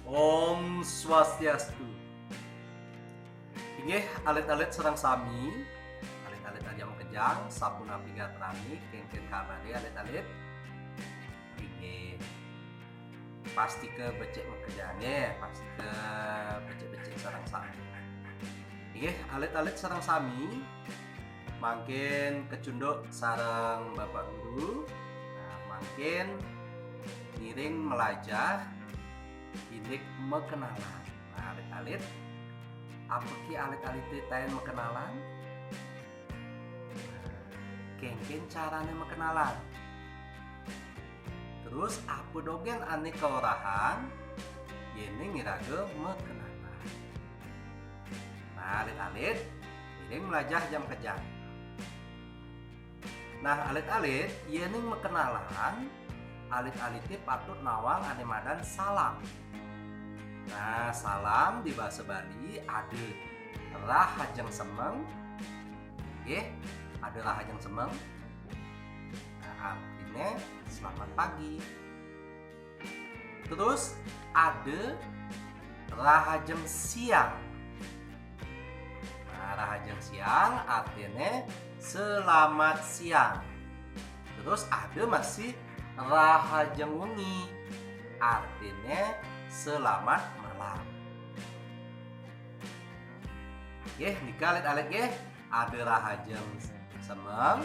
Om Swastiastu. Inggih alit-alit sareng sami, alit-alit ajam kejang, sapuna pigatrani kengken kabade alit-alit. Inggih pasti ke becek kejangnya, pasti ke becek-becek sareng sami. Inggih alit-alit sareng sami, mangkin kecunduk sareng Bapak Guru. Nah, mangkin ngiring melajah indik mekenalan. Nah, alit-alit apa ki alit-alit tain mekenalan? Kengken carane mekenalan. Terus apa dogen ane keorahan yene ngirage mekenalan. Nah, alit-alit ngiring melajah jam kejang. Nah, alit-alit yene mekenalan, alit-alite patut nawang ane madan salam. Nah, salam di bahasa Bali ada rahajeng semeng. Ada rahajeng semeng. Nah, artinya selamat pagi. Terus ada rahajeng siang. Nah, rahajeng siang artinya selamat siang. Terus ada masih rahajeng wengi, artinya selamat malam. Nika alit-alit ada rahajeng semeng,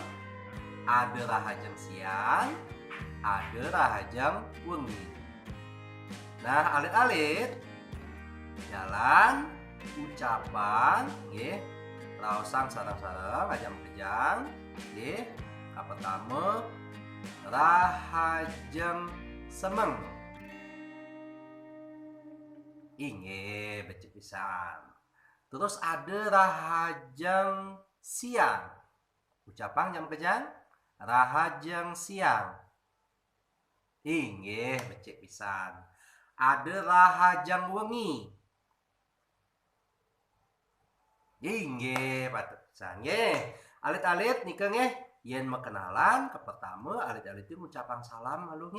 ada rahajeng siang, ada rahajeng wengi. Nah, alit-alit jalan ucapan raosang sareng-sareng ajam kejang kapetame rahajeng semeng. Inge becek pisan. Terus ada rahajeng siang. Ucapan jam kejang rahajeng siang. Inge becek pisan. Ada rahajeng wengi. Inge patut pisan. Alit-alit nika yen mekenalan ke pertama alit-alit itu ucapan salam malu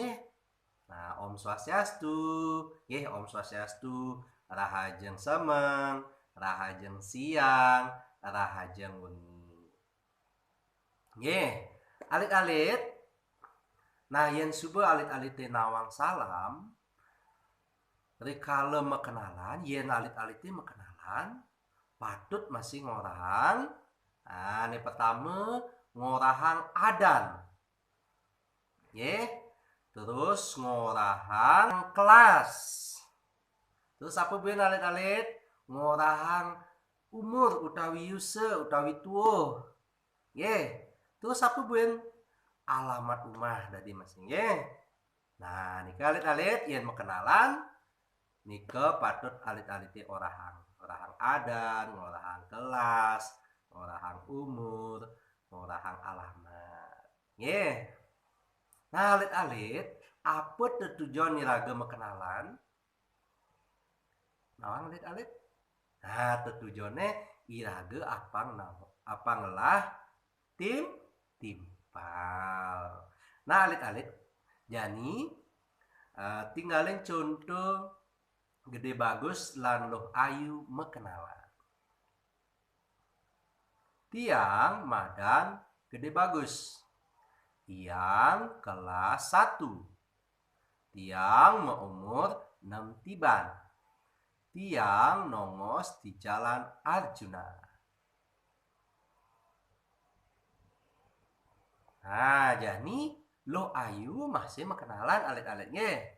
Nah, Om Swastiastu, Om Swastiastu, rahajeng semeng, rahajeng siang, rahajeng wengi. Alit-alit. Nah, yen subuh alit-alit nawang salam, rikala mekenalan, yen alit-alit mekenalan, patut masih ngorahang. Nah, ini pertama ngorahang adan. Terus ngorahang kelas. Terus apa ben alit-alit? Ngorahang umur utawi yuse utawi tuo. Terus apa ben? Alamat rumah dari masing. Nah, nika alit-alit yen mekenalan nika patut alit-alite orahang. Orahang adan, ngorahang kelas, ngorahang umur, ngorahang alamat. Nah, alit-alit, apa tujuan niraga mekenalan? Nawang alit-alit. Nah, tujuannya iraga apa ngelah timpal. Nah, alit-alit, jani tinggalin contoh gede bagus lan loh ayu mekenalan. Tiang madan gede bagus. Tiang kelas 1. Tiang meumur 6 tiban. Tiang nongos di jalan Arjuna. Nah, jadi lo ayu masih mekenalan alit-alitnya.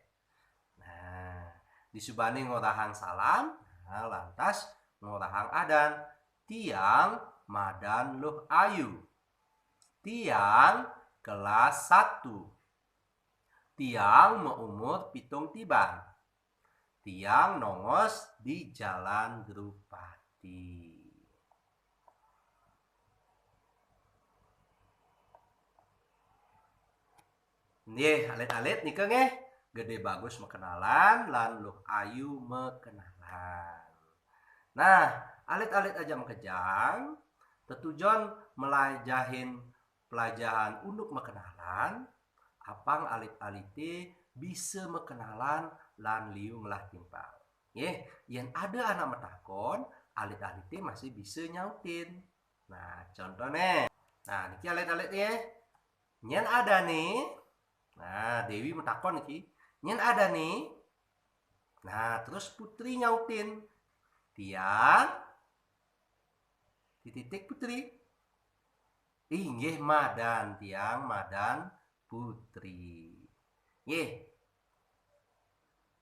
Nah, disubani ngorahang salam, nah, lantas ngorahang adan. Tiang madan lo ayu. Tiang kelas 1. Tiang meumur 7 tiban. Tiang nongos di jalan Drupadi. Alit-alit nika gede bagus mekenalan lan luh ayu mekenalan. Nah, alit-alit aja mekejang tetujuan melajahin pelajaran untuk mekenalan apang alit-alite bisa mekenalan lan liu ngelah timpal. Nggih, yen ada anak metakon, alit-alite masih bisa nyautin. Nah, contohnya. Nah, niki alit-alit ya. Nyen ada nih. Nah, Dewi metakon niki. Nyen ada nih. Nah, terus Putri nyautin. Tiang titik Putri. Inggih madan tiang madan Putri. Nggih.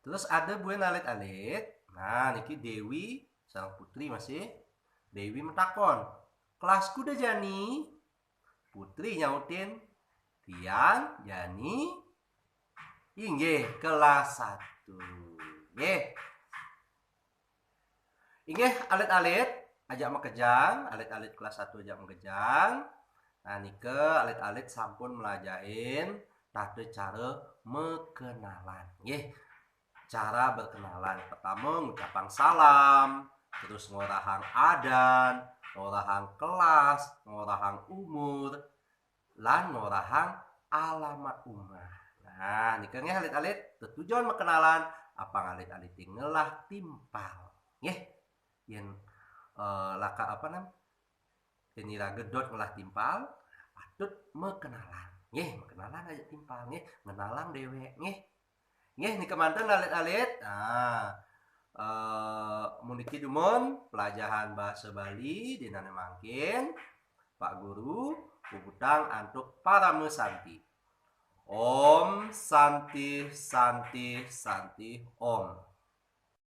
Terus ada buen alit-alit. Nah, niki Dewi sang Putri masih. Dewi metakon. Kelasku udah Jani. Putri nyautin. Tiang Jani. Inggih kelas 1. Nggih. Inggih alit-alit ajak mekejang, alit-alit kelas 1 ajak mekejang. Nah, nike alit-alit sampun melajain tade cara mekenalan. Nggih. Cara berkenalan. Pertama ngucapang salam, terus ngorahang adan, ngorahang kelas, ngorahang umur, lan ngorahang alamat umah. Nah, nikengnya alit-alit tujuan mekenalan apa alit-alit ngelah timpal. Nggih. Yen laka apa nam? Yen ira gedot ngelah timpal, patut mekenalan. Nggih, mekenalan aja timpal nggih, ngenalang dewek nggih. Nggih, nika manten alit-alit. Nah, muniki dumon pelajaran bahasa Bali dinane mangkin Pak Guru puputang antuk para mesanti. Om Santi Santi Santi Om.